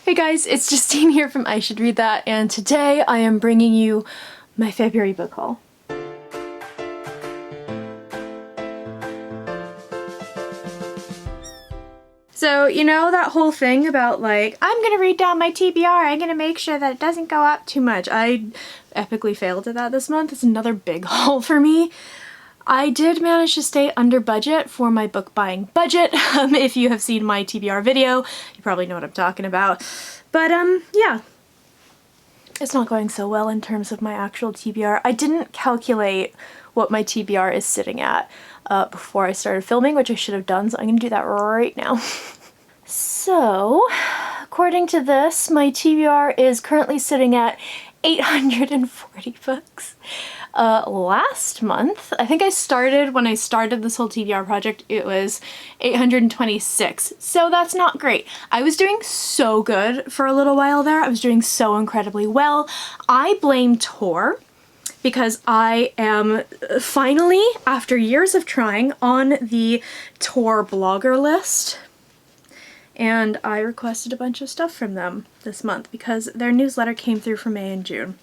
Hey guys, it's Justine here from I Should Read That, and today I am bringing you my February book haul. So, you know that whole thing about like, I'm gonna read down my TBR, I'm gonna make sure that it doesn't go up too much. I epically failed at that this month. It's another big haul for me. I did manage to stay under budget for my book buying budget. If you have seen my TBR video, you probably know what I'm talking about. But yeah, it's not going so well in terms of my actual TBR. I didn't calculate what my TBR is sitting at before I started filming, which I should have done, so I'm gonna do that right now. So, according to this, my TBR is currently sitting at 840 books. Last month, I think when I started this whole TBR project, it was 826. So that's not great. I was doing so good for a little while there. I was doing so incredibly well. I blame Tor because I am finally, after years of trying, on the Tor blogger list. And I requested a bunch of stuff from them this month because their newsletter came through for May and June.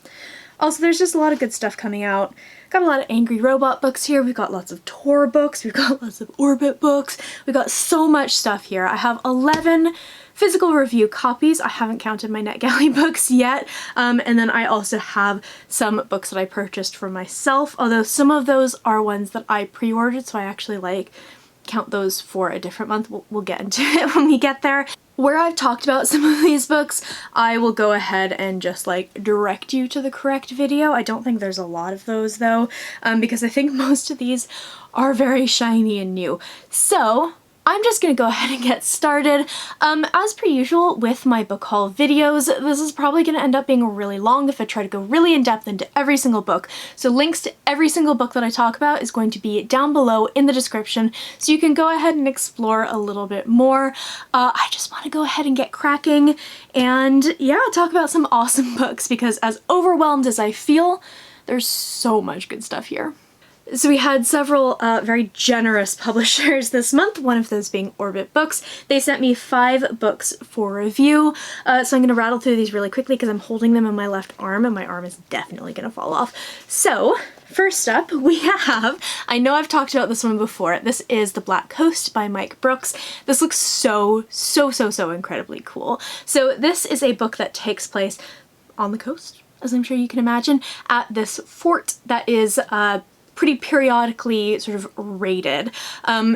Also, there's just a lot of good stuff coming out. Got a lot of Angry Robot books here. We've got lots of Tor books. We've got lots of Orbit books. We've got so much stuff here. I have 11 physical review copies. I haven't counted my NetGalley books yet. And then I also have some books that I purchased for myself, although some of those are ones that I pre-ordered, so I actually count those for a different month. We'll get into it when we get there. Where I've talked about some of these books, I will go ahead and just direct you to the correct video. I don't think there's a lot of those though, because I think most of these are very shiny and new. So I'm just gonna go ahead and get started. As per usual with my book haul videos, this is probably gonna end up being really long if I try to go really in depth into every single book. So links to every single book that I talk about is going to be down below in the description, so you can go ahead and explore a little bit more. I just want to go ahead and get cracking and yeah, talk about some awesome books because as overwhelmed as I feel, there's so much good stuff here. So we had several very generous publishers this month, one of those being Orbit Books. They sent me 5 books for review, so I'm going to rattle through these really quickly because I'm holding them in my left arm and my arm is definitely going to fall off. So, first up we have, I know I've talked about this one before, this is The Black Coast by Mike Brooks. This looks so incredibly cool. So this is a book that takes place on the coast, as I'm sure you can imagine, at this fort that is pretty periodically sort of raided.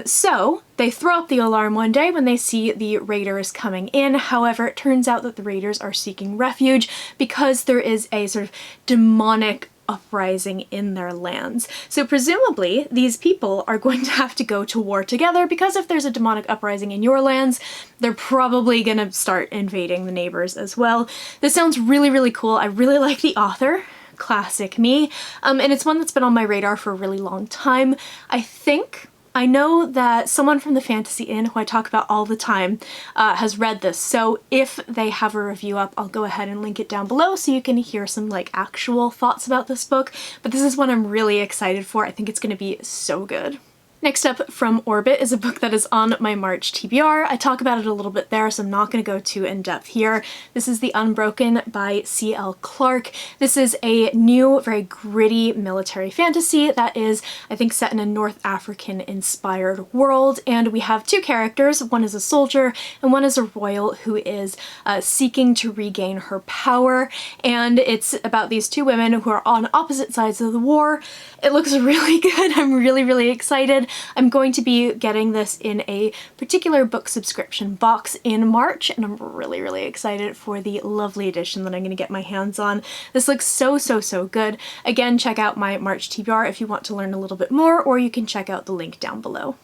So they throw up the alarm one day when they see the raiders coming in. However, it turns out that the raiders are seeking refuge because there is a sort of demonic uprising in their lands. So presumably these people are going to have to go to war together because if there's a demonic uprising in your lands, they're probably gonna start invading the neighbors as well. This sounds really cool. I really like the author. Classic me, and it's one that's been on my radar for a really long time. I know that someone from the Fantasy Inn, who I talk about all the time, has read this, so if they have a review up, I'll go ahead and link it down below so you can hear some actual thoughts about this book, but this is one I'm really excited for. I think it's going to be so good. Next up from Orbit is a book that is on my March TBR. I talk about it a little bit there, so I'm not going to go too in-depth here. This is The Unbroken by C.L. Clarke. This is a new, very gritty military fantasy that is, I think, set in a North African-inspired world, and we have 2 characters. One is a soldier, and one is a royal who is seeking to regain her power, and it's about these 2 women who are on opposite sides of the war. It looks really good. I'm really excited. I'm going to be getting this in a particular book subscription box in March, and I'm really excited for the lovely edition that I'm going to get my hands on. This looks so good. Again, check out my March TBR if you want to learn a little bit more, or you can check out the link down below.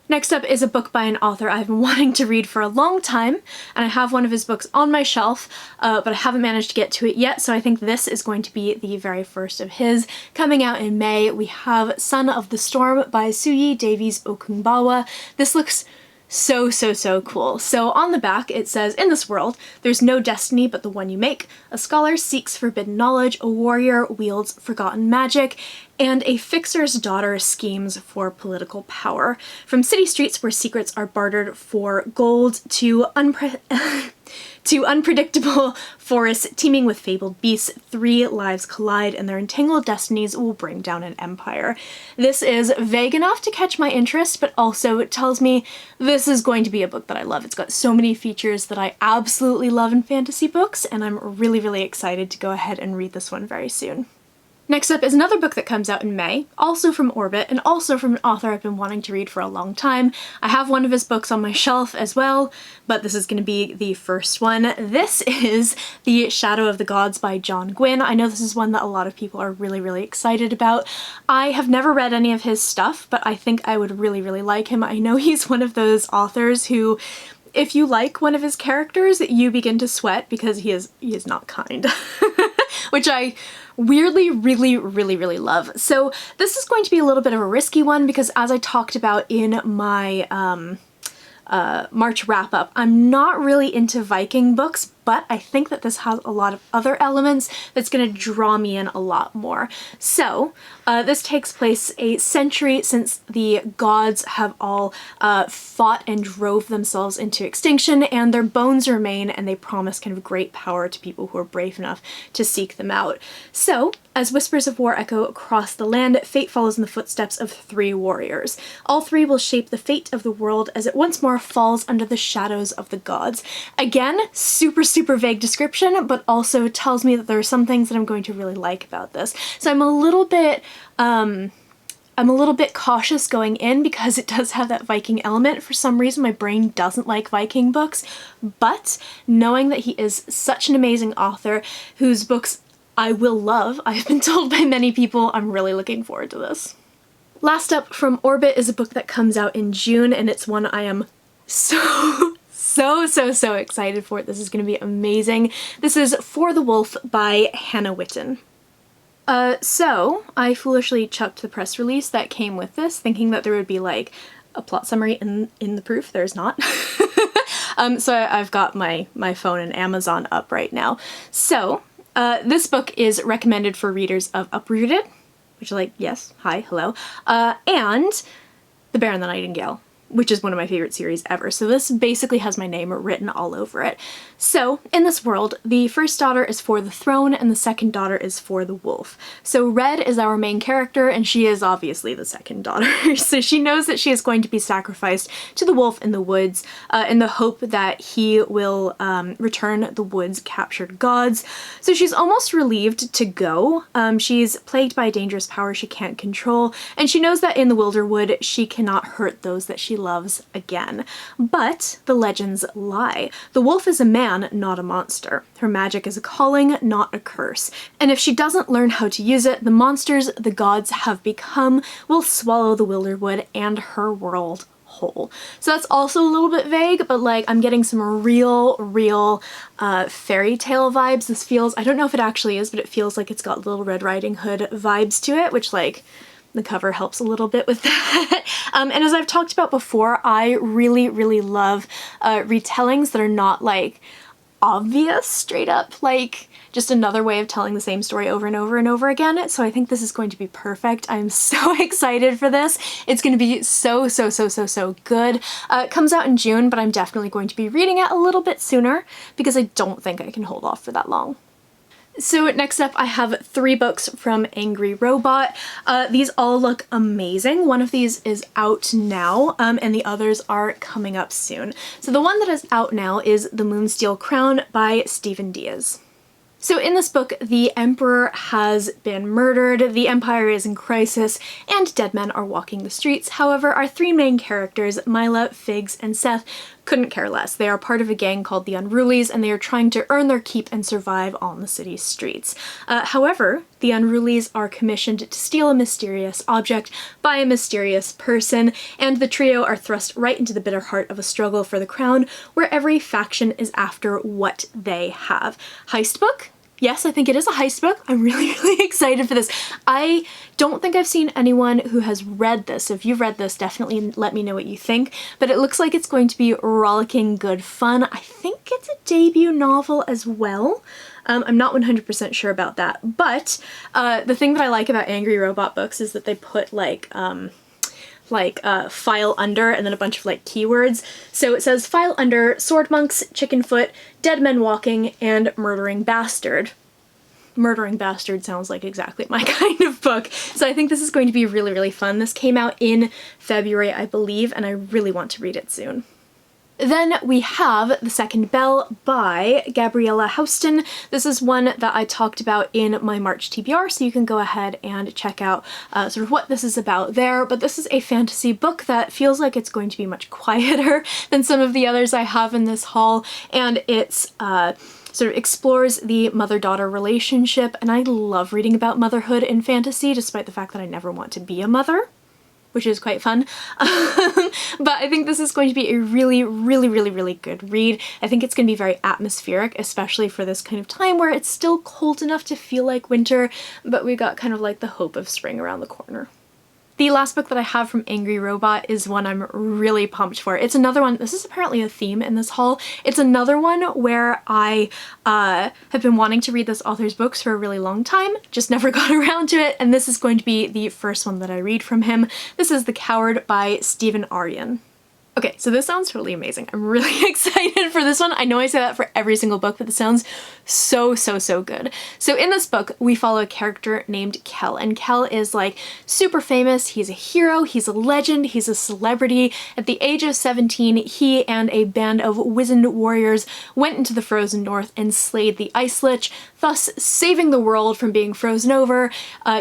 Next up is a book by an author I've been wanting to read for a long time, and I have one of his books on my shelf, but I haven't managed to get to it yet, so I think this is going to be the very first of his. Coming out in May, we have Son of the Storm by Suyi Davies Okungbawa. This looks so cool. So on the back it says, in this world, there's no destiny but the one you make. A scholar seeks forbidden knowledge, a warrior wields forgotten magic, and a fixer's daughter schemes for political power. From city streets where secrets are bartered for gold to To unpredictable forests teeming with fabled beasts, three lives collide and their entangled destinies will bring down an empire. This is vague enough to catch my interest, but also it tells me this is going to be a book that I love. It's got so many features that I absolutely love in fantasy books, and I'm really, really excited to go ahead and read this one very soon. Next up is another book that comes out in May, also from Orbit, and also from an author I've been wanting to read for a long time. I have one of his books on my shelf as well, but this is going to be the first one. This is The Shadow of the Gods by John Gwynne. I know this is one that a lot of people are really, really excited about. I have never read any of his stuff, but I think I would really, really like him. I know he's one of those authors who, if you like one of his characters, you begin to sweat because he is not kind. Which I weirdly really, really, really love. So this is going to be a little bit of a risky one because, as I talked about in my March wrap-up, I'm not really into Viking books, but I think that this has a lot of other elements that's going to draw me in a lot more. So this takes place a century since the gods have all fought and drove themselves into extinction, and their bones remain, and they promise kind of great power to people who are brave enough to seek them out. So, as whispers of war echo across the land, fate follows in the footsteps of three warriors. All three will shape the fate of the world as it once more falls under the shadows of the gods. Again, super vague description, but also tells me that there are some things that I'm going to really like about this. So I'm a little bit cautious going in because it does have that Viking element. For some reason, my brain doesn't like Viking books, but knowing that he is such an amazing author whose books I will love, I've been told by many people, I'm really looking forward to this. Last up from Orbit is a book that comes out in June, and it's one I am so excited for. This is going to be amazing. This is For the Wolf by Hannah Witten. So I foolishly chucked the press release that came with this, thinking that there would be like a plot summary in the proof. There's not. So I've got my phone and Amazon up right now. So this book is recommended for readers of Uprooted, which are like, yes, hi, hello, and The Bear and the Nightingale, which is one of my favorite series ever. So this basically has my name written all over it. So in this world, the first daughter is for the throne and the second daughter is for the wolf. So Red is our main character, and she is obviously the second daughter. So she knows that she is going to be sacrificed to the wolf in the woods in the hope that he will return the wood's captured gods. So she's almost relieved to go. She's plagued by a dangerous power she can't control, and she knows that in the Wilderwood she cannot hurt those that she loves again. But the legends lie. The wolf is a man, not a monster. Her magic is a calling, not a curse. And if she doesn't learn how to use it, the monsters the gods have become will swallow the Wilderwood and her world whole. So that's also a little bit vague, but like I'm getting some real fairy tale vibes. This feels, I don't know if it actually is, but it feels like it's got Little Red Riding Hood vibes to it, which like the cover helps a little bit with that. And as I've talked about before, I really love retellings that are not like obvious straight up, like just another way of telling the same story over and over and over again. So I think this is going to be perfect. I'm so excited for this. It's going to be so good. It comes out in June, but I'm definitely going to be reading it a little bit sooner because I don't think I can hold off for that long. So next up I have 3 books from Angry Robot. These all look amazing. One of these is out now, and the others are coming up soon. So the one that is out now is The Moonsteel Crown by Stephen Diaz. So in this book, the Emperor has been murdered, the Empire is in crisis, and dead men are walking the streets. However, our 3 main characters, Mila, Figs, and Seth, couldn't care less. They are part of a gang called the Unrulies, and they are trying to earn their keep and survive on the city's streets. However, the Unrulies are commissioned to steal a mysterious object by a mysterious person, and the trio are thrust right into the bitter heart of a struggle for the crown, where every faction is after what they have. Heist book? Yes, I think it is a heist book. I'm really excited for this. I don't think I've seen anyone who has read this. So if you've read this, definitely let me know what you think. But it looks like it's going to be rollicking good fun. I think it's a debut novel as well. I'm not 100% sure about that. But the thing that I like about Angry Robot books is that they put like like file under and then a bunch of like keywords. So it says file under sword monks, chicken foot, dead men walking, and murdering bastard. Murdering Bastard sounds like exactly my kind of book. So I think this is going to be really, really fun. This came out in February, I believe, and I really want to read it soon. Then we have The Second Bell by Gabriella Houston. This is one that I talked about in my March TBR, so you can go ahead and check out sort of what this is about there. But this is a fantasy book that feels like it's going to be much quieter than some of the others I have in this haul, and it's sort of explores the mother-daughter relationship, and I love reading about motherhood in fantasy, despite the fact that I never want to be a mother, which is quite fun. But I think this is going to be a really, really, really, really good read. I think it's going to be very atmospheric, especially for this kind of time where it's still cold enough to feel like winter, but we got kind of like the hope of spring around the corner. The last book that I have from Angry Robot is one I'm really pumped for. It's another one, this is apparently a theme in this haul, it's another one where I have been wanting to read this author's books for a really long time, just never got around to it, and this is going to be the first one that I read from him. This is The Coward by Stephen Aryan. Okay, so this sounds totally amazing. I'm really excited for this one. I know I say that for every single book, but this sounds so, so, so good. So in this book, we follow a character named Kel, and Kel is like super famous. He's a hero, he's a legend, he's a celebrity. At the age of 17, he and a band of wizened warriors went into the frozen north and slayed the Ice Lich, thus saving the world from being frozen over.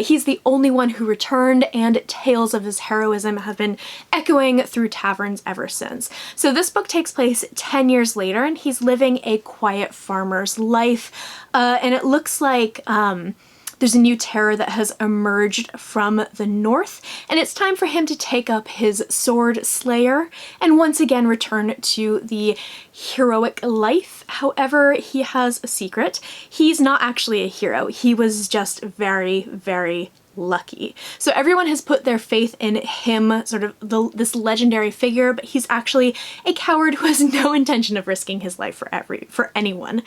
He's the only one who returned, and tales of his heroism have been echoing through taverns ever since. So this book takes place 10 years later, and he's living a quiet farmer's life, and it looks like there's a new terror that has emerged from the north, and it's time for him to take up his sword slayer and once again return to the heroic life. However, he has a secret. He's not actually a hero. He was just very, very lucky. So everyone has put their faith in him, sort of this legendary figure, but he's actually a coward who has no intention of risking his life for anyone.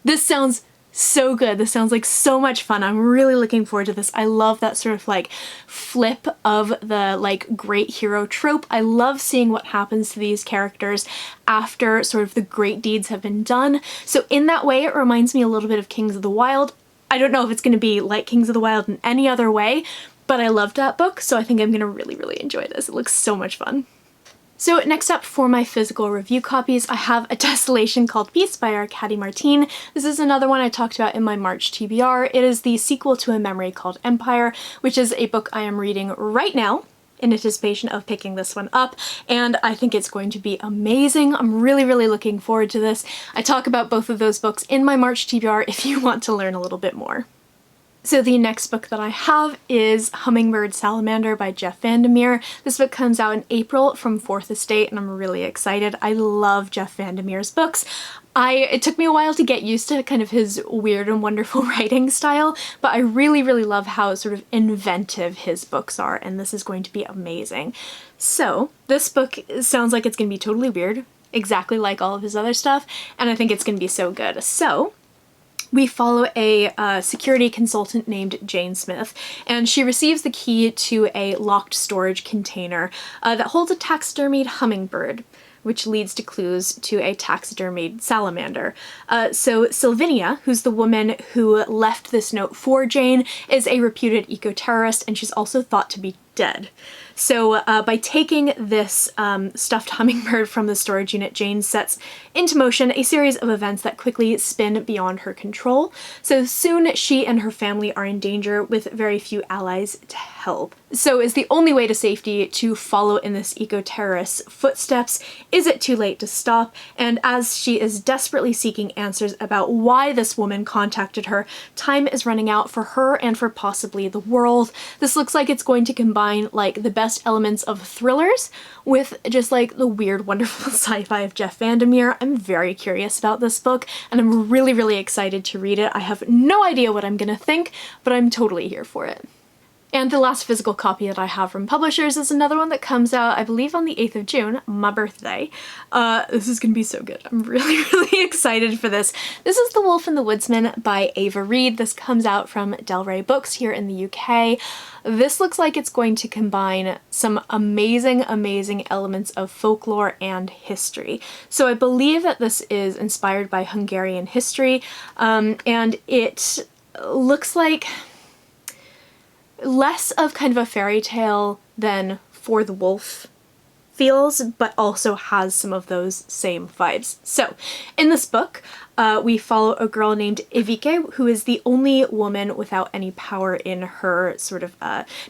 This sounds so good. This sounds like so much fun. I'm really looking forward to this. I love that sort of like flip of the like great hero trope. I love seeing what happens to these characters after sort of the great deeds have been done. So in that way, it reminds me a little bit of Kings of the Wild. I don't know if it's going to be like Kings of the Wild in any other way, but I loved that book, so I think I'm going to really, really enjoy this. It looks so much fun. So next up for my physical review copies, I have A Desolation Called Peace by Arkady Martin. This is another one I talked about in my March TBR. It is the sequel to A Memory Called Empire, which is a book I am reading right now in anticipation of picking this one up, and I think it's going to be amazing. I'm really, really looking forward to this. I talk about both of those books in my March TBR if you want to learn a little bit more. So the next book that I have is Hummingbird Salamander by Jeff Vandermeer. This book comes out in April from 4th Estate, and I'm really excited. I love Jeff Vandermeer's books. It took me a while to get used to kind of his weird and wonderful writing style, but I really, really love how sort of inventive his books are, and this is going to be amazing. So this book sounds like it's going to be totally weird, exactly like all of his other stuff, and I think it's going to be so good. So we follow a security consultant named Jane Smith, and she receives the key to a locked storage container that holds a taxidermied hummingbird, which leads to clues to a taxidermied salamander. So Sylvinia, who's the woman who left this note for Jane, is a reputed eco-terrorist, and she's also thought to be dead. So by taking this stuffed hummingbird from the storage unit, Jane sets into motion a series of events that quickly spin beyond her control. So soon she and her family are in danger with very few allies to help. So is the only way to safety to follow in this eco-terrorist's footsteps? Is it too late to stop? And as she is desperately seeking answers about why this woman contacted her, time is running out for her and for possibly the world. This looks like it's going to combine like the best elements of thrillers with just like the weird, wonderful sci-fi of Jeff Vandermeer. I'm very curious about this book, and I'm really, really excited to read it. I have no idea what I'm gonna think, but I'm totally here for it. And the last physical copy that I have from publishers is another one that comes out, I believe, on the 8th of June, my birthday. This is gonna be so good. I'm really, really excited for this. This is The Wolf and the Woodsman by Ava Reid. This comes out from Del Rey Books here in the UK. This looks like it's going to combine some amazing, amazing elements of folklore and history. So I believe that this is inspired by Hungarian history, and it looks like less of kind of a fairy tale than For the Wolf feels, but also has some of those same vibes. So in this book, we follow a girl named Ivike, who is the only woman without any power in her sort of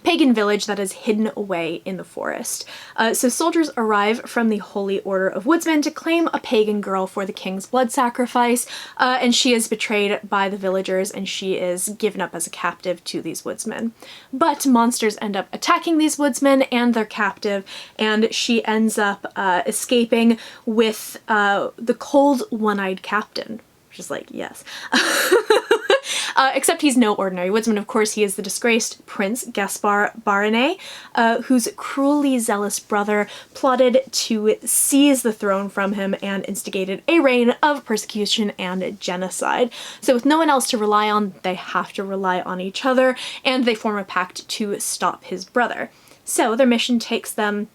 pagan village that is hidden away in the forest. So soldiers arrive from the Holy Order of Woodsman to claim a pagan girl for the king's blood sacrifice, and she is betrayed by the villagers and she is given up as a captive to these woodsmen. But monsters end up attacking these woodsmen and their captive, and she ends up escaping with the cold one-eyed captain. Just like, yes. Except he's no ordinary woodsman, of course. He is the disgraced Prince Gaspar Baronet, whose cruelly zealous brother plotted to seize the throne from him and instigated a reign of persecution and genocide. So with no one else to rely on, they have to rely on each other, and they form a pact to stop his brother. So their mission takes them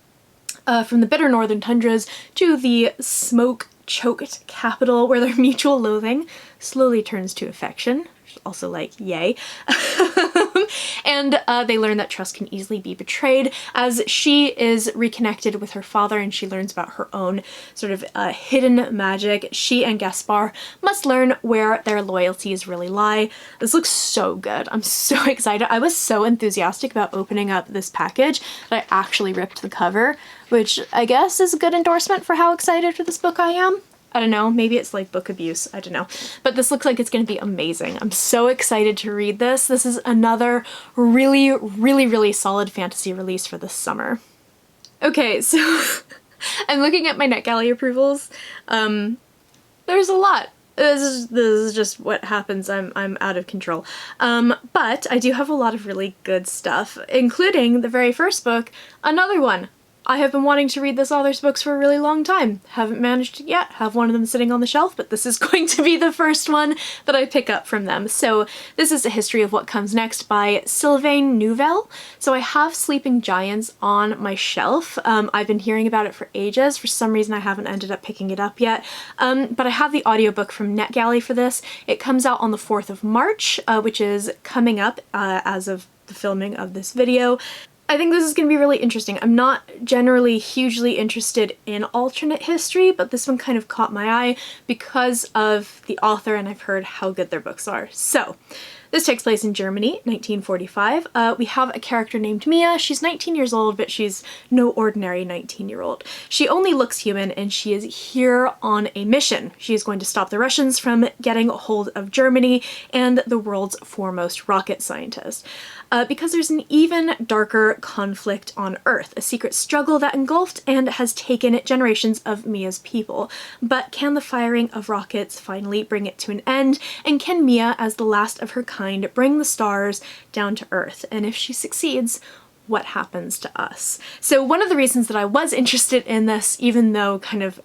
from the bitter northern tundras to the smoke-choked capital, where their mutual loathing slowly turns to affection, which is also like, yay. And they learn that trust can easily be betrayed as she is reconnected with her father and she learns about her own sort of hidden magic. She and Gaspar must learn where their loyalties really lie. This looks so good. I'm so excited. I was so enthusiastic about opening up this package that I actually ripped the cover, which I guess is a good endorsement for how excited for this book I am. I don't know, maybe it's like book abuse, I don't know. But this looks like it's gonna be amazing. I'm so excited to read this. This is another really, really, really solid fantasy release for this summer. Okay, so I'm looking at my NetGalley approvals. There's a lot. This is just what happens. I'm out of control. But I do have a lot of really good stuff, including the very first book, another one. I have been wanting to read this author's books for a really long time. Haven't managed to yet, have one of them sitting on the shelf, but this is going to be the first one that I pick up from them. So this is A History of What Comes Next by Sylvain Nouvel. So I have Sleeping Giants on my shelf. I've been hearing about it for ages. For some reason I haven't ended up picking it up yet. But I have the audiobook from NetGalley for this. It comes out on the 4th of March, which is coming up as of the filming of this video. I think this is going to be really interesting. I'm not generally hugely interested in alternate history, but this one kind of caught my eye because of the author and I've heard how good their books are. So, this takes place in Germany, 1945. We have a character named Mia. She's 19 years old, but she's no ordinary 19-year-old. She only looks human and she is here on a mission. She is going to stop the Russians from getting a hold of Germany and the world's foremost rocket scientist. Because there's an even darker conflict on Earth, a secret struggle that engulfed and has taken generations of Mia's people. But can the firing of rockets finally bring it to an end? And can Mia, as the last of her kind, bring the stars down to Earth? And if she succeeds, what happens to us? So one of the reasons that I was interested in this, even though kind of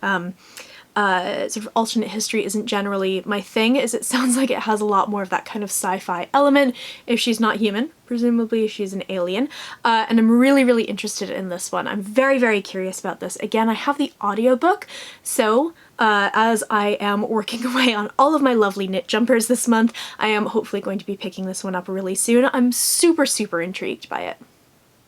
sort of alternate history isn't generally my thing, is it sounds like it has a lot more of that kind of sci-fi element. If she's not human, presumably she's an alien, and I'm really, really interested in this one. I'm very, very curious about this. Again, I have the audiobook, so as I am working away on all of my lovely knit jumpers this month, I am hopefully going to be picking this one up really soon. I'm super, super intrigued by it.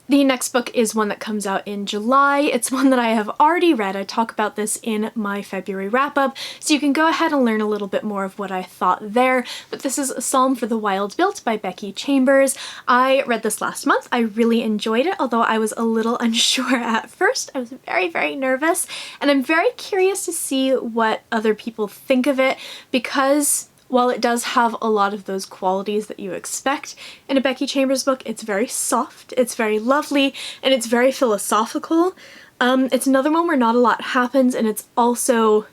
The next book is one that comes out in July. It's one that I have already read. I talk about this in my February wrap-up, so you can go ahead and learn a little bit more of what I thought there. But this is A Psalm for the Wild Built by Becky Chambers. I read this last month. I really enjoyed it, although I was a little unsure at first. I was very, very nervous, and I'm very curious to see what other people think of it, because while it does have a lot of those qualities that you expect in a Becky Chambers book, it's very soft, it's very lovely, and it's very philosophical. It's another one where not a lot happens, and it's also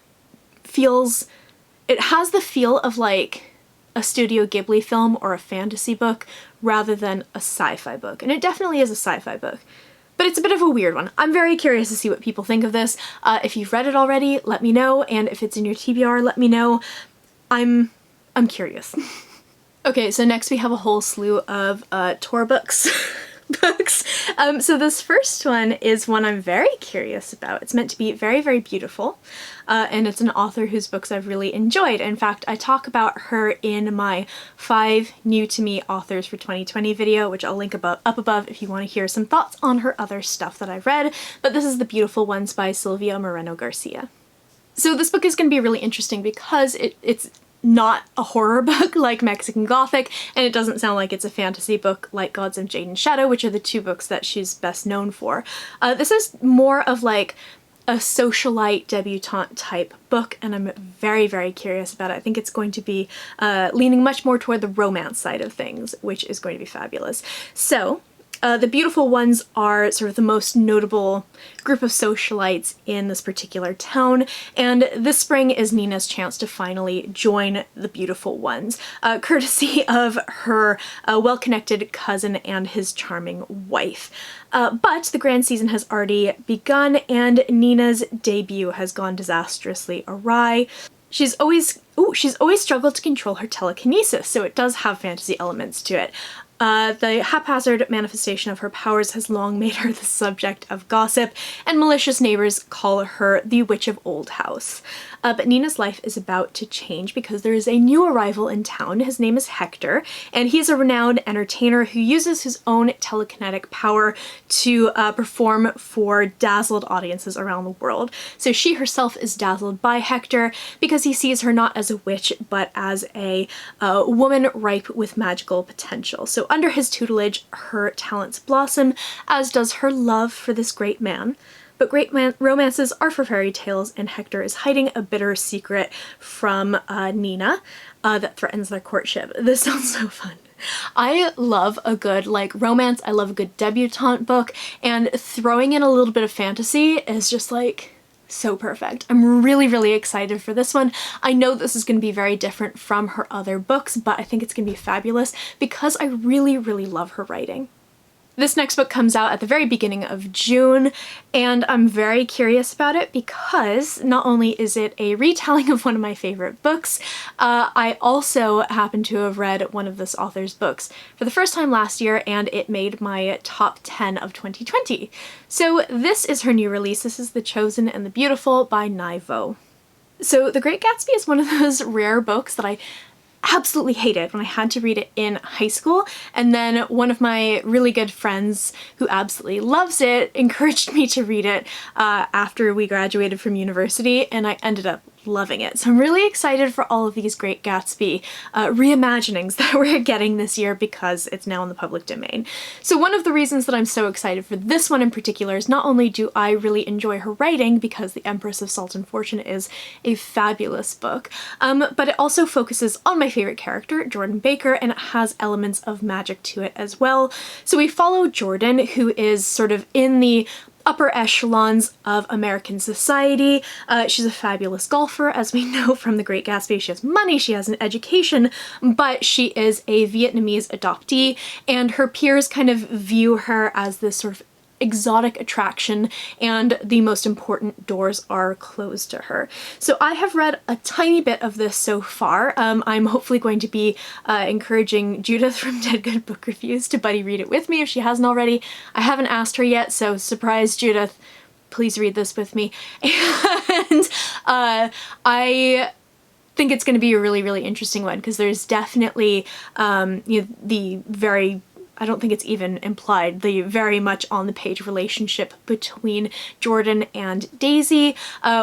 it has the feel of like a Studio Ghibli film or a fantasy book rather than a sci-fi book. And it definitely is a sci-fi book. But it's a bit of a weird one. I'm very curious to see what people think of this. If you've read it already, let me know, and if it's in your TBR, let me know. I'm curious. Okay, so next we have a whole slew of Tor books. So this first one is one I'm very curious about. It's meant to be very, very beautiful, and it's an author whose books I've really enjoyed. In fact, I talk about her in my 5 new to me authors for 2020 video, which I'll link up above if you want to hear some thoughts on her other stuff that I've read. But this is The Beautiful Ones by Silvia Moreno Garcia. So this book is going to be really interesting because it's not a horror book like Mexican Gothic, and it doesn't sound like it's a fantasy book like Gods of Jade and Shadow, which are the 2 books that she's best known for. This is more of like a socialite debutante type book, and I'm very, very curious about it. I think it's going to be leaning much more toward the romance side of things, which is going to be fabulous. So the Beautiful Ones are sort of the most notable group of socialites in this particular town, and this spring is Nina's chance to finally join the Beautiful Ones, courtesy of her well-connected cousin and his charming wife. But the grand season has already begun, and Nina's debut has gone disastrously awry. She's always struggled to control her telekinesis, so it does have fantasy elements to it. The haphazard manifestation of her powers has long made her the subject of gossip, and malicious neighbors call her the Witch of Old House. But Nina's life is about to change because there is a new arrival in town. His name is Hector, and he's a renowned entertainer who uses his own telekinetic power to perform for dazzled audiences around the world. So she herself is dazzled by Hector because he sees her not as a witch, but as a woman ripe with magical potential. So under his tutelage, her talents blossom, as does her love for this great man. But great romances are for fairy tales, and Hector is hiding a bitter secret from Nina that threatens their courtship. This sounds so fun. I love a good romance, I love a good debutante book, and throwing in a little bit of fantasy is just so perfect. I'm really, really excited for this one. I know this is going to be very different from her other books, but I think it's going to be fabulous because I really, really love her writing. This next book comes out at the very beginning of June, and I'm very curious about it because not only is it a retelling of one of my favorite books, I also happen to have read one of this author's books for the first time last year, and it made my top 10 of 2020. So this is her new release. This is The Chosen and the Beautiful by Nai Vo. So The Great Gatsby is one of those rare books that I absolutely hated when I had to read it in high school, and then one of my really good friends who absolutely loves it encouraged me to read it after we graduated from university, and I ended up loving it. So I'm really excited for all of these Great Gatsby reimaginings that we're getting this year because it's now in the public domain. So one of the reasons that I'm so excited for this one in particular is not only do I really enjoy her writing because The Empress of Salt and Fortune is a fabulous book, but it also focuses on my favorite character, Jordan Baker, and it has elements of magic to it as well. So we follow Jordan, who is sort of in the upper echelons of American society. She's a fabulous golfer, as we know from The Great Gatsby. She has money, she has an education, but she is a Vietnamese adoptee, and her peers kind of view her as this sort of exotic attraction, and the most important doors are closed to her. So I have read a tiny bit of this so far. I'm hopefully going to be encouraging Judith from Dead Good Book Reviews to buddy read it with me if she hasn't already. I haven't asked her yet, so surprise Judith, please read this with me. And I think it's going to be a really, really interesting one because there's definitely the very, I don't think it's even implied, the very much on the page relationship between Jordan and Daisy.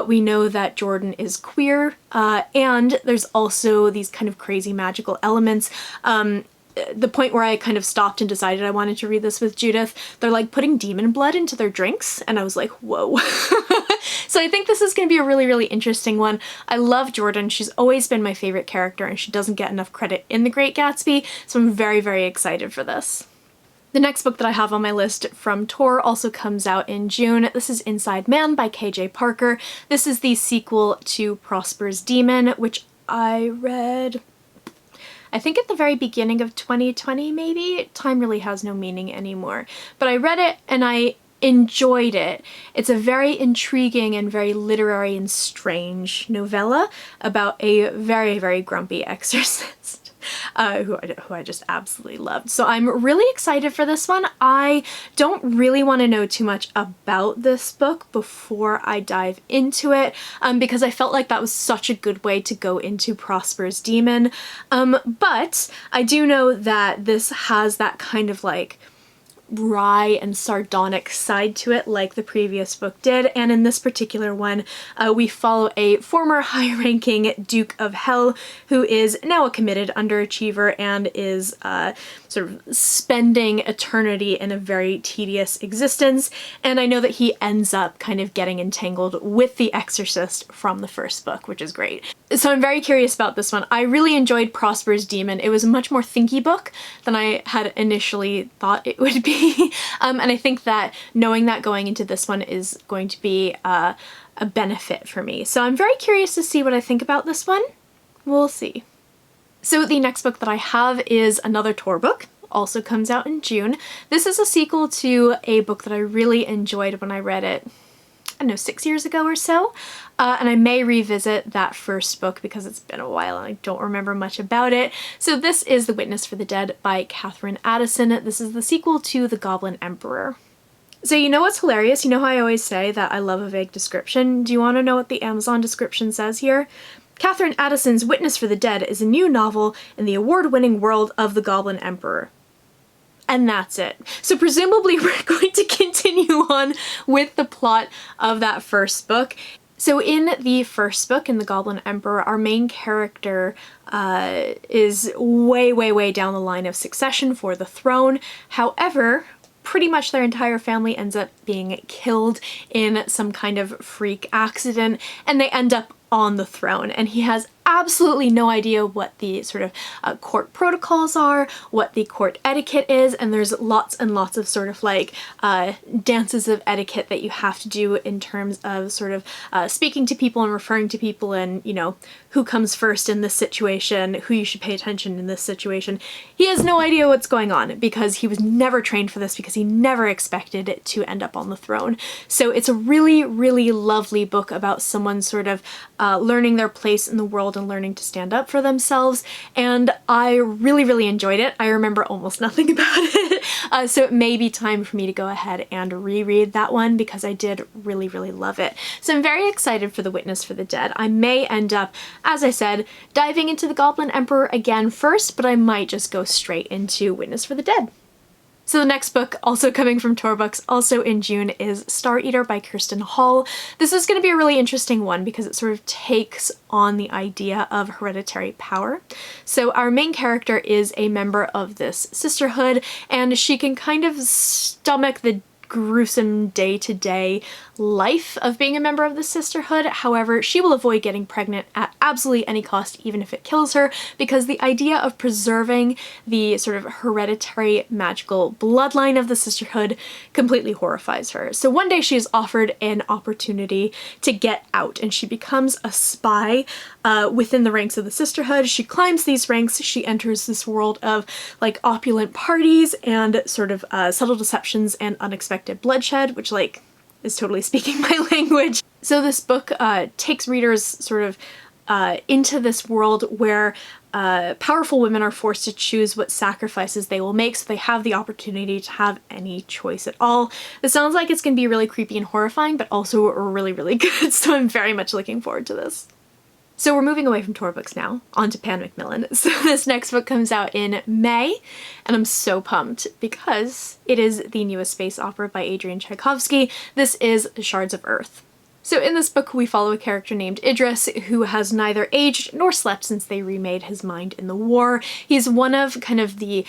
We know that Jordan is queer, and there's also these kind of crazy magical elements. The point where I kind of stopped and decided I wanted to read this with Judith, they're like putting demon blood into their drinks, and I was like, whoa. So I think this is going to be a really, really interesting one. I love Jordan. She's always been my favorite character, and she doesn't get enough credit in The Great Gatsby, so I'm very, very excited for this. The next book that I have on my list from Tor also comes out in June. This is Inside Man by K.J. Parker. This is the sequel to Prosper's Demon, which I read I think at the very beginning of 2020 maybe. Time really has no meaning anymore. But I read it and I enjoyed it. It's a very intriguing and very literary and strange novella about a very, very grumpy exorcist. Who I just absolutely loved. So I'm really excited for this one. I don't really want to know too much about this book before I dive into it, because I felt like that was such a good way to go into Prosper's Demon. But I do know that this has that kind of like wry and sardonic side to it like the previous book did, and in this particular one we follow a former high-ranking Duke of Hell who is now a committed underachiever and is sort of spending eternity in a very tedious existence, and I know that he ends up kind of getting entangled with the Exorcist from the first book, which is great. So I'm very curious about this one. I really enjoyed Prosper's Demon. It was a much more thinky book than I had initially thought it would be. And I think that knowing that going into this one is going to be a benefit for me. So I'm very curious to see what I think about this one. We'll see. So the next book that I have is another Tor book. Also comes out in June. This is a sequel to a book that I really enjoyed when I read it, I don't know, 6 years ago or so. And I may revisit that first book because it's been a while and I don't remember much about it. So this is The Witness for the Dead by Catherine Addison. This is the sequel to The Goblin Emperor. So you know what's hilarious? You know how I always say that I love a vague description? Do you want to know what the Amazon description says here? Catherine Addison's Witness for the Dead is a new novel in the award-winning world of The Goblin Emperor. And that's it. So presumably we're going to continue on with the plot of that first book. So in the first book, in The Goblin Emperor, our main character is way down the line of succession for the throne. However, pretty much their entire family ends up being killed in some kind of freak accident, and they end up on the throne, and he has absolutely no idea what the sort of court protocols are, what the court etiquette is, and there's lots and lots of sort of like dances of etiquette that you have to do in terms of sort of speaking to people and referring to people, and you know, who comes first in this situation, who you should pay attention in this situation. He has no idea what's going on because he was never trained for this, because he never expected it to end up on the throne. So it's a really lovely book about someone sort of learning their place in the world and learning to stand up for themselves, and I really enjoyed it. I remember almost nothing about it, so it may be time for me to go ahead and reread that one because I did really love it. So I'm very excited for The Witness for the Dead. I may end up, as I said, diving into The Goblin Emperor again first, but I might just go straight into Witness for the Dead. So the next book, also coming from Tor Books, also in June, is Star Eater by Kirsten Hall. This is going to be a really interesting one because it sort of takes on the idea of hereditary power. So our main character is a member of this sisterhood, and she can kind of stomach the gruesome day-to-day life of being a member of the sisterhood. However, she will avoid getting pregnant at absolutely any cost, even if it kills her, because the idea of preserving the sort of hereditary magical bloodline of the sisterhood completely horrifies her. So one day she is offered an opportunity to get out, and she becomes a spy within the ranks of the sisterhood. She climbs these ranks, she enters this world of like opulent parties and sort of subtle deceptions and unexpected bloodshed, which like is totally speaking my language. So this book takes readers sort of into this world where powerful women are forced to choose what sacrifices they will make, so they have the opportunity to have any choice at all. This sounds like it's going to be really creepy and horrifying, but also really good, so I'm very much looking forward to this. So we're moving away from Tor Books now, onto Pan Macmillan. So this next book comes out in May, and I'm so pumped because it is the newest space opera by Adrian Tchaikovsky. This is Shards of Earth. So in this book we follow a character named Idris who has neither aged nor slept since they remade his mind in the war. He's one of kind of the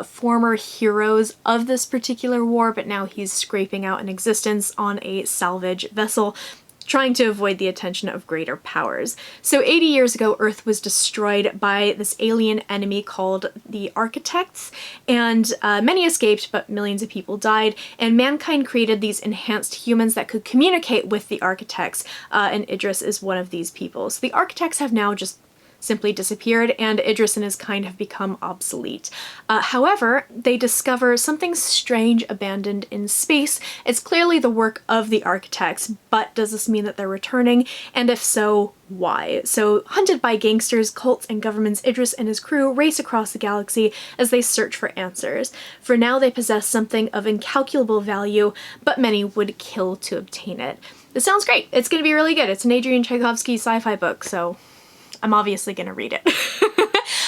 former heroes of this particular war, but now he's scraping out an existence on a salvage vessel, trying to avoid the attention of greater powers. So 80 years ago, Earth was destroyed by this alien enemy called the Architects, and many escaped, but millions of people died, and mankind created these enhanced humans that could communicate with the Architects, and Idris is one of these people. So the Architects have now just simply disappeared, and Idris and his kind have become obsolete. However, they discover something strange abandoned in space. It's clearly the work of the architects, but does this mean that they're returning? And if so, why? So, hunted by gangsters, cults, and governments, Idris and his crew race across the galaxy as they search for answers. For now, they possess something of incalculable value, but many would kill to obtain it. This sounds great. It's going to be really good. It's an Adrian Tchaikovsky sci-fi book, so I'm obviously going to read it.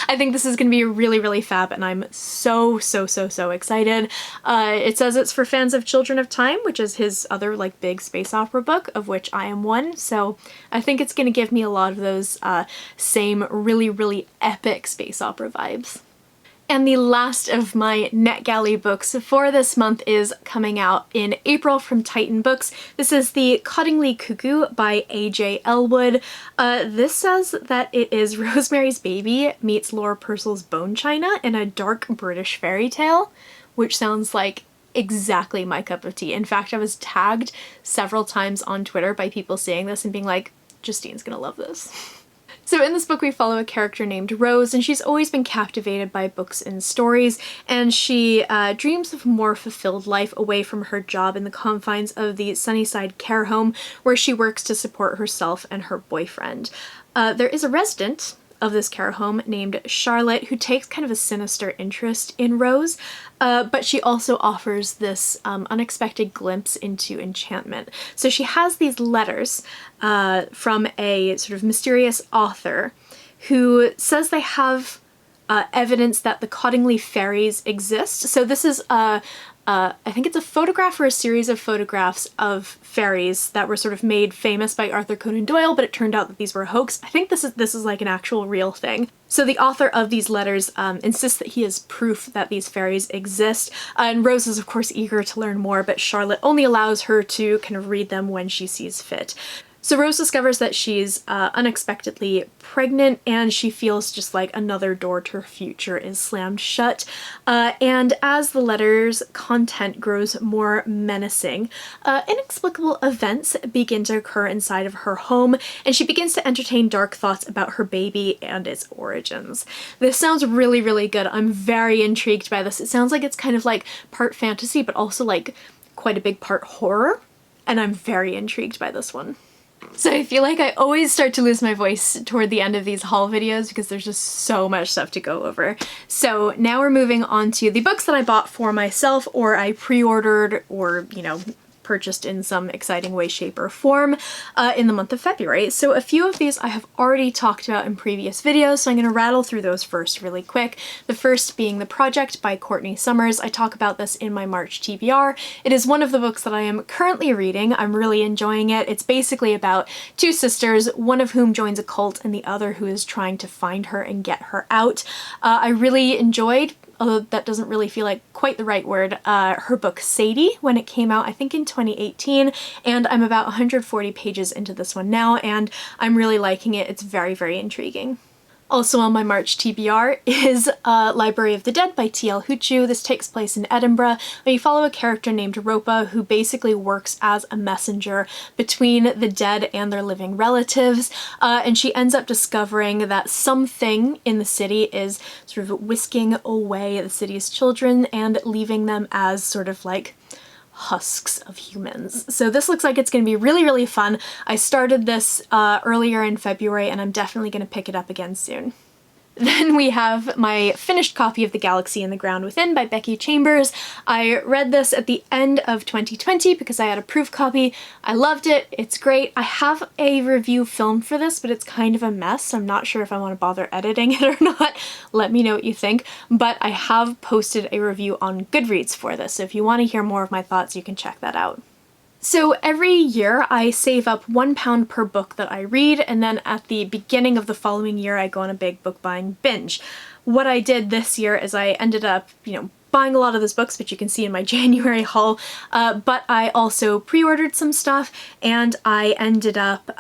I think this is going to be really, really fab, and I'm so excited. It says it's for fans of Children of Time, which is his other like big space opera book, of which I am one, so I think it's going to give me a lot of those same really epic space opera vibes. And the last of my NetGalley books for this month is coming out in April from Titan Books. This is the Cuttingly Cuckoo by A.J. Elwood. This says that it is Rosemary's Baby meets Laura Purcell's Bone China in a dark British fairy tale, which sounds like exactly my cup of tea. In fact, I was tagged several times on Twitter by people seeing this and being like, Justine's gonna love this. So in this book we follow a character named Rose, and she's always been captivated by books and stories, and she dreams of a more fulfilled life away from her job in the confines of the Sunnyside care home where she works to support herself and her boyfriend. There is a resident of this care home named Charlotte who takes kind of a sinister interest in Rose, but she also offers this unexpected glimpse into enchantment. So she has these letters from a sort of mysterious author who says they have evidence that the Cottingley fairies exist. So this is I think it's a photograph or a series of photographs of fairies that were sort of made famous by Arthur Conan Doyle, but it turned out that these were a hoax. I think this is like an actual real thing. So the author of these letters insists that he has proof that these fairies exist, and Rose is of course eager to learn more, but Charlotte only allows her to kind of read them when she sees fit. So Rose discovers that she's unexpectedly pregnant, and she feels just like another door to her future is slammed shut. And as the letter's content grows more menacing, inexplicable events begin to occur inside of her home, and she begins to entertain dark thoughts about her baby and its origins. This sounds really good. I'm very intrigued by this. It sounds like it's kind of like part fantasy, but also like quite a big part horror, and I'm very intrigued by this one. So I feel like I always start to lose my voice toward the end of these haul videos because there's just so much stuff to go over. So now we're moving on to the books that I bought for myself, or I pre-ordered, or, you know, purchased in some exciting way, shape, or form in the month of February. So a few of these I have already talked about in previous videos, so I'm going to rattle through those first really quick. The first being The Project by Courtney Summers. I talk about this in my March TBR. It is one of the books that I am currently reading. I'm really enjoying it. It's basically about two sisters, one of whom joins a cult and the other who is trying to find her and get her out. I really enjoyed, although that doesn't really feel like quite the right word, her book Sadie when it came out, I think in 2018, and I'm about 140 pages into this one now, and I'm really liking it. It's very intriguing. Also on my March TBR is Library of the Dead by T.L. Huchu. This takes place in Edinburgh, and you follow a character named Ropa who basically works as a messenger between the dead and their living relatives, and she ends up discovering that something in the city is sort of whisking away the city's children and leaving them as sort of like husks of humans. So this looks like it's going to be really fun. I started this earlier in February, and I'm definitely going to pick it up again soon. Then we have my finished copy of The Galaxy and the Ground Within by Becky Chambers. I read this at the end of 2020 because I had a proof copy. I loved it. It's great. I have a review filmed for this, but it's kind of a mess, so I'm not sure if I want to bother editing it or not. Let me know what you think. But I have posted a review on Goodreads for this, so if you want to hear more of my thoughts, you can check that out. So every year I save up £1 per book that I read, and then at the beginning of the following year I go on a big book buying binge. What I did this year is I ended up, buying a lot of those books, which you can see in my January haul, but I also pre-ordered some stuff, and I ended up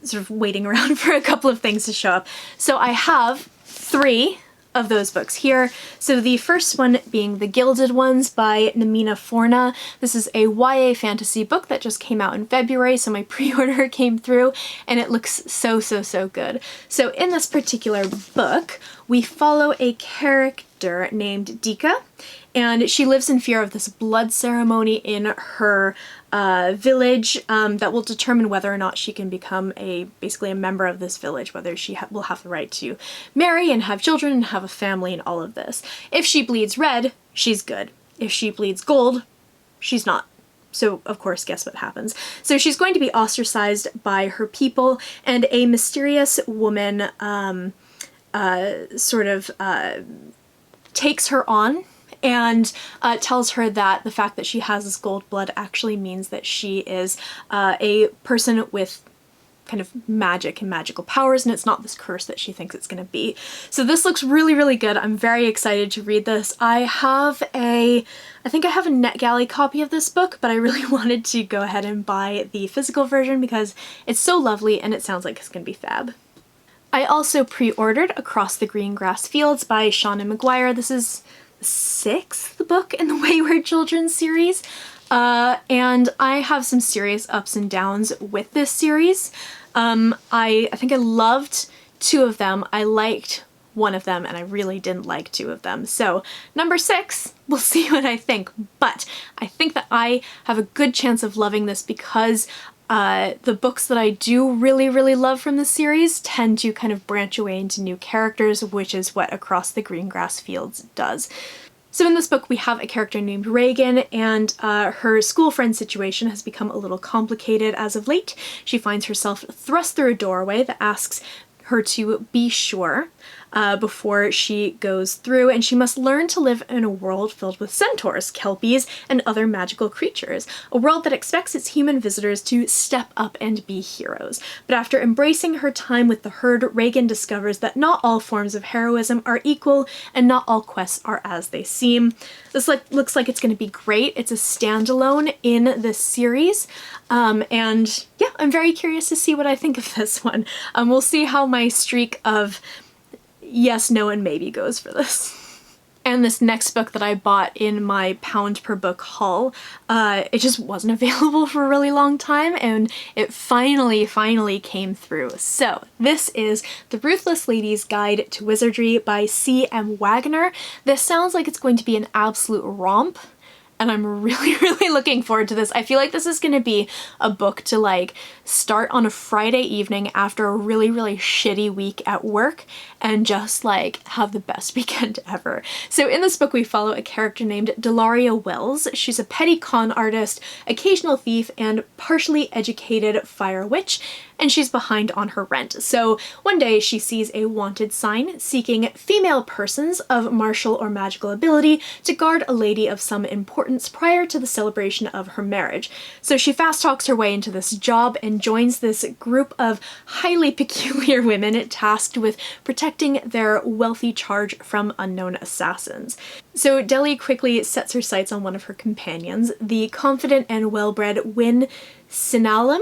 sort of waiting around for a couple of things to show up. So I have 3 of those books here. So the first one being The Gilded Ones by Namina Forna. This is a YA fantasy book that just came out in February, so my pre-order came through and it looks so, so, so good. So in this particular book, we follow a character named Dika, and she lives in fear of this blood ceremony in her village that will determine whether or not she can become basically a member of this village, whether she will have the right to marry and have children and have a family and all of this. If she bleeds red, she's good. If she bleeds gold, she's not. So, of course, guess what happens? So she's going to be ostracized by her people, and a mysterious woman takes her on and tells her that the fact that she has this gold blood actually means that she is a person with kind of magic and magical powers, and it's not this curse that she thinks it's going to be. So this looks really, really good. I'm very excited to read this. I think I have a NetGalley copy of this book, but I really wanted to go ahead and buy the physical version because it's so lovely and it sounds like it's going to be fab. I also pre-ordered Across the Green Grass Fields by Shauna McGuire. This is the 6th book in the Wayward Children series, and I have some serious ups and downs with this series. I think I loved 2 of them. I liked 1 of them, and I really didn't like 2 of them. So number 6, we'll see what I think, but I think that I have a good chance of loving this because the books that I do really, really love from the series tend to kind of branch away into new characters, which is what Across the Green Grass Fields does. So in this book we have a character named Reagan, and her school friend situation has become a little complicated as of late. She finds herself thrust through a doorway that asks her to be sure before she goes through, and she must learn to live in a world filled with centaurs, kelpies, and other magical creatures. A world that expects its human visitors to step up and be heroes. But after embracing her time with the herd, Reagan discovers that not all forms of heroism are equal, and not all quests are as they seem. This looks like it's going to be great. It's a standalone in this series, and yeah, I'm very curious to see what I think of this one. We'll see how my streak of yes, no, and maybe goes for this. And this next book that I bought in my pound per book haul, it just wasn't available for a really long time, and it finally came through. So this is The Ruthless Lady's Guide to Wizardry by C.M. Wagner. This sounds like it's going to be an absolute romp, and I'm really, really looking forward to this. I feel like this is going to be a book to like start on a Friday evening after a really, really shitty week at work and just like have the best weekend ever. So in this book we follow a character named Delaria Wells. She's a petty con artist, occasional thief, and partially educated fire witch, and she's behind on her rent. So one day she sees a wanted sign seeking female persons of martial or magical ability to guard a lady of some importance prior to the celebration of her marriage. So she fast talks her way into this job and joins this group of highly peculiar women tasked with protecting their wealthy charge from unknown assassins. So Deli quickly sets her sights on one of her companions, the confident and well-bred Win Sinalem,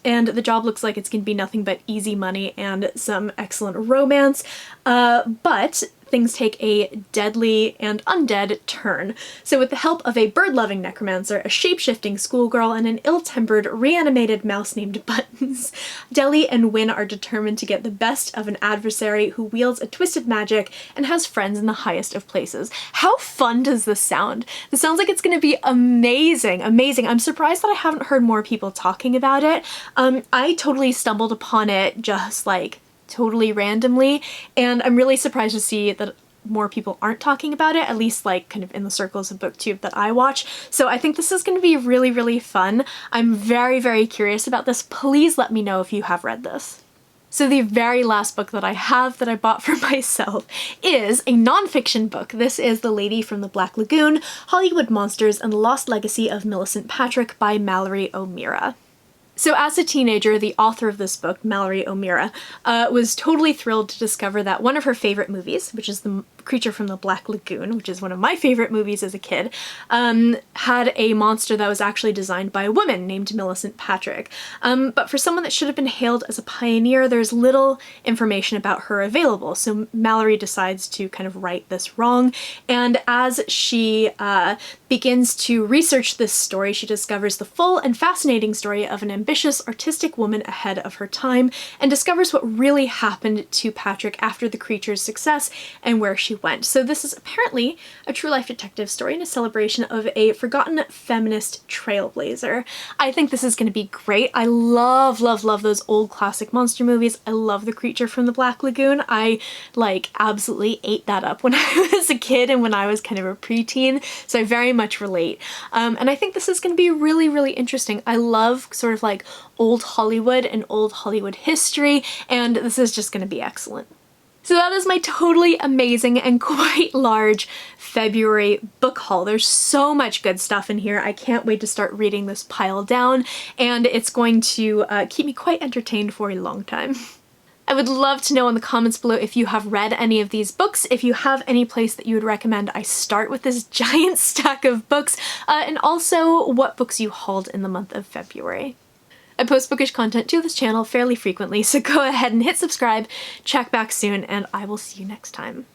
and the job looks like it's going to be nothing but easy money and some excellent romance, but things take a deadly and undead turn. So with the help of a bird-loving necromancer, a shape-shifting schoolgirl, and an ill-tempered, reanimated mouse named Buttons, Deli and Win are determined to get the best of an adversary who wields a twisted magic and has friends in the highest of places. How fun does this sound? This sounds like it's going to be amazing, amazing. I'm surprised that I haven't heard more people talking about it. I totally stumbled upon it just like totally randomly, and I'm really surprised to see that more people aren't talking about it, at least like kind of in the circles of booktube that I watch. So I think this is going to be really, really fun. I'm very, very curious about this. Please let me know if you have read this. So the very last book that I have that I bought for myself is a nonfiction book. This is The Lady from the Black Lagoon, Hollywood Monsters and the Lost Legacy of Millicent Patrick by Mallory O'Meara. So as a teenager, the author of this book, Mallory O'Meara, was totally thrilled to discover that one of her favorite movies, which is The Creature from the Black Lagoon, which is one of my favorite movies as a kid, had a monster that was actually designed by a woman named Millicent Patrick. But for someone that should have been hailed as a pioneer, there's little information about her available, so Mallory decides to kind of right this wrong, and as she begins to research this story, she discovers the full and fascinating story of an ambitious, artistic woman ahead of her time, and discovers what really happened to Patrick after the creature's success and where she went. So this is apparently a true life detective story and a celebration of a forgotten feminist trailblazer. I think this is going to be great. I love, love, love those old classic monster movies. I love The Creature from the Black Lagoon. I like absolutely ate that up when I was a kid and when I was kind of a preteen, so I very much relate. And I think this is going to be really, really interesting. I love sort of like old Hollywood and old Hollywood history, and this is just going to be excellent. So that is my totally amazing and quite large February book haul. There's so much good stuff in here. I can't wait to start reading this pile down, and it's going to keep me quite entertained for a long time. I would love to know in the comments below if you have read any of these books, if you have any place that you would recommend I start with this giant stack of books, and also what books you hauled in the month of February. I post bookish content to this channel fairly frequently, so go ahead and hit subscribe, check back soon, and I will see you next time.